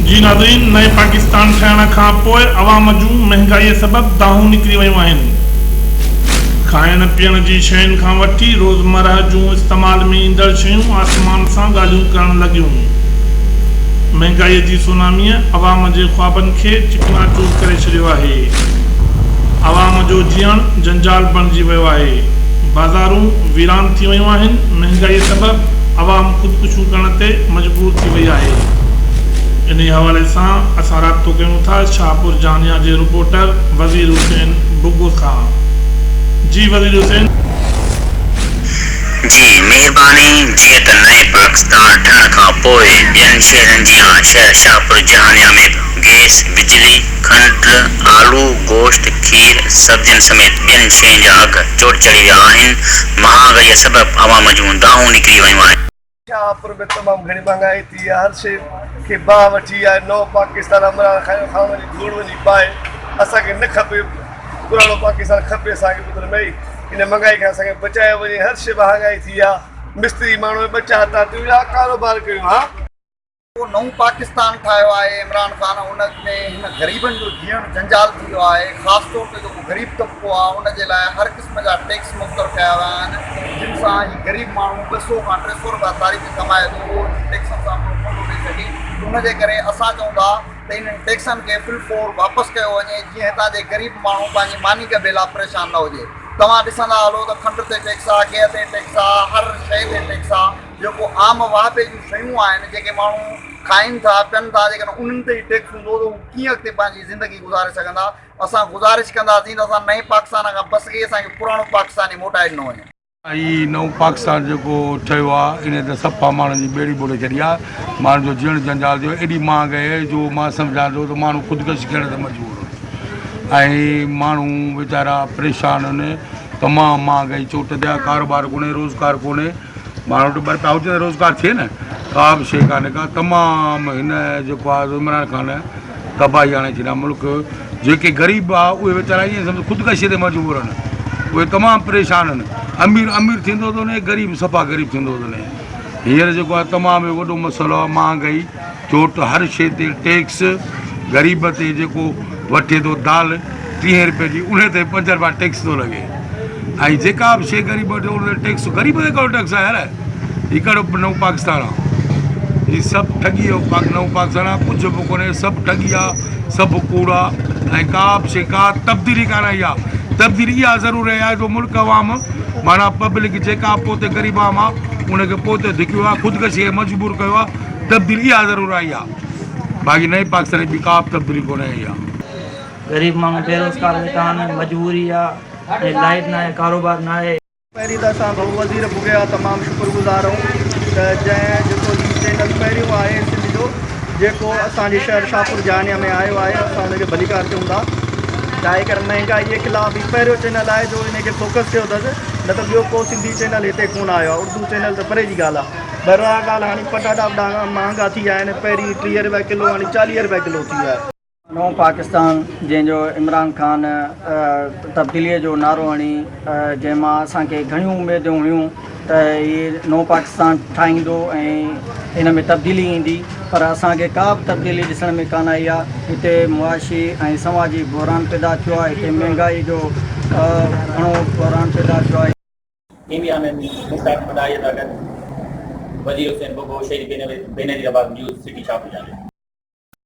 जी नाज़रीन, नए पाकिस्तान ठहण खां पोइ अवाम जूं महांगाई सबब दाहूं निकिरी वियूं आहिनि। खाइण पीअण जी शयुनि खां वठी रोज़मर्रा जूं इस्तेमाल में ईंदड़ शयूं आसमान सां ॻाल्हियूं करण लॻियूं। महांगाई जी सुनामीअ अवाम जे ख्वाबनि खे चिकनाचूर करे छॾियो आहे। अवाम जो जीअण जंजाल बणिजी वियो आहे। बाज़ारूं वीरान थी वियूं आहिनि। महांगाई सबब अवाम ख़ुदकुशियूं करण ते मजबूर थी वई आहे। इन हवाले सां असां राब्तो कयूं था शाहपुर जानिया जे रिपोर्टर वज़ीर हुसैन बुगो खां। जी वज़ीर हुसैन जी मेहरबानी। जीअं त नए पाकिस्तान ठहण खां पोइ ॿियनि शहरनि जियां शहर शाहपुर जहानिया में गैस, बिजली, खंड, आलू, गोश्त, खीर, सब्जियुनि समेत ॿियनि शयुनि जा अघ चोट चढ़ी विया आहिनि। महांगाईअ सबब अवाम जूं दाहूं निकिरी वियूं आहिनि। शाहपुर में तमामु घणी महांगाई थी आहे। हर शइ खे बाहि वठी आहे। नओं पाकिस्तान अमरान खां वञी धूड़ वञी पाए। असांखे न खपे पुराणो पाकिस्तान, खपे असांखे ॿुधण में इन महांगाई खां असांखे बचायो वञे। हर शइ महांगाई थी आहे। मिस्त्री माण्हू ॿचा हथा थियूं या कारोबार कयूं। हा, उहो नओं पाकिस्तान ठाहियो आहे इमरान ख़ान, उन में हिन ग़रीबनि जो जीअण जंजाल थी वियो आहे। ख़ासि तौर ते जेको ग़रीब तबिको आहे उन जे लाइ हर क़िस्म जा टैक्स मुक़ररु कया विया आहिनि, जिन सां ही ग़रीब माण्हू 200 खां 300 रुपया तारीख़ कमाए थो, उहो टैक्सनि सां कोन ॾेई सघे। उन जे करे असां चऊं था त इन्हनि टैक्सनि खे फिलफोर वापसि कयो वञे, जीअं हितां जे ग़रीब माण्हू पंहिंजी मानी के बेला परेशान न हुजे। तव्हां ॾिसंदा हलो त खंड ते टैक्स आहे, गिह ते टैक्स आहे, हर शइ ते टैक्स आहे। जेको आम वाहबे जूं शयूं आहिनि, जेके माण्हू खाइनि था पीअनि था, जेकॾहिं उन्हनि ते ई टैक्स हूंदो त कीअं अॻिते पंहिंजी ज़िंदगी गुज़ारे सघंदा। असां गुज़ारिश कंदासीं त असां नए पाकिस्तान खां बसि इहे असांखे पुराणो पाकिस्तान ई मोटाए ॾिनो वञे। हीउ नओं पाकिस्तान जेको ठहियो आहे इन ते सफ़ा माण्हुनि जी ॿेड़ी ॿोड़े छॾी आहे। माण्हुनि जो जीअण जंजाल थियो। एॾी महांगाई आहे जो मां सम्झां थो त माण्हू ख़ुदकशी करण ते मजबूर ऐं माण्हू वीचारा परेशान आहिनि। तमामु महांगाई चोट ते आहे। कारोबार कोन्हे, रोज़गार कोन्हे। माण्हू वटि ॿ रुपया हुजे त रोज़गार थिए न। का बि शइ कान्हे का। तमामु हिन जेको आहे इमरान ख़ान तबाही आणे छॾिया मुल्क। जेके ग़रीब आहे उहे वीचारा ईअं सम्झो ख़ुदकशीअ ते मजबूर आहिनि। उहे तमामु परेशान आहिनि। अमीर अमीर थींदो थो वञे, ग़रीब सफ़ा ग़रीब थींदो थो वञे। हींअर जेको आहे तमामु वॾो मसइलो आहे महांगाई चोट। हर शइ ते टैक्स। ग़रीब ते जेको वठे थो दाल 30 रुपए जी, उन ते 5 रुपया टैक्स थो लॻे। ऐं जेका बि शइ ग़रीब वठे उन ते टैक्स। ग़रीब ते कहिड़ो टैक्स आहे यार? हीउ कहिड़ो नओं पाकिस्तान आहे? हीउ सभु ठगी जो नओं पाकिस्तान आहे। कुझु बि कोन्हे, सभु ठगी आहे, सभु कूड़ आहे। ऐं का बि शइ का तब्दीली कान आई आहे। तब्दीली इहा ज़रूरु आहे जो मुल्क अवाम माना पब्लिक जेका पोइ ग़रीब आवाम आहे उनखे पोइ ते धिकियो आहे, ख़ुदकशीअ खे मजबूर कयो आहे। तब्दीली इहा ज़रूरु आई आहे। बाक़ी नए पाकिस्तान जी का बि तब्दीली कोन आई आहे। गरीब माण्हू बेरोज़गार वेठा आहिनि, मजबूरी आहे, लाइट न आहे, कारोबार न आहे। पहिरीं त असां भाऊ वज़ीर भुॻिया तमामु शुक्रगुज़ार आहियूं त जंहिं जेको चैनल पहिरियों आहे सिंध जो, जेको असांजे शहर शाहपुर जानिया में आयो आहे, असां हुनखे भलीकार चऊं था। चाहे करे महांगाई जे ख़िलाफ़ ही पहिरियों चैनल आहे जो हिनखे फोकस कयो अथसि। न त ॿियो को सिंधी चैनल हिते कोन आयो आहे। उर्दू चैनल त परे जी ॻाल्हि आहे। पर उहा ॻाल्हि हाणे पटाटा बि महांगा थी विया आहिनि। पहिरीं 30 रुपया किलो, हाणे 40 रुपया किलो थी विया आहे। नओं पाकिस्तान जंहिंजो इमरान ख़ान तब्दीलीअ जो नारो हणी, जंहिंमां असांखे घणियूं उमेदूं हुयूं त हीअ नओं पाकिस्तान ठाहींदो ऐं हिन में तब्दीली ईंदी, पर असांखे का बि तब्दीली ॾिसण में कान आई आहे। हिते मुआशी ऐं समाजी बहरान पैदा थियो आहे। हिते महांगाई जो घणो बहरान पैदा थियो आहे। इंडिया में मुख्तार मदाही वज़ीर हुसैन बुगो शहीद बेनज़ीराबाद न्यूज़ सिटी शाहपुर जानिया।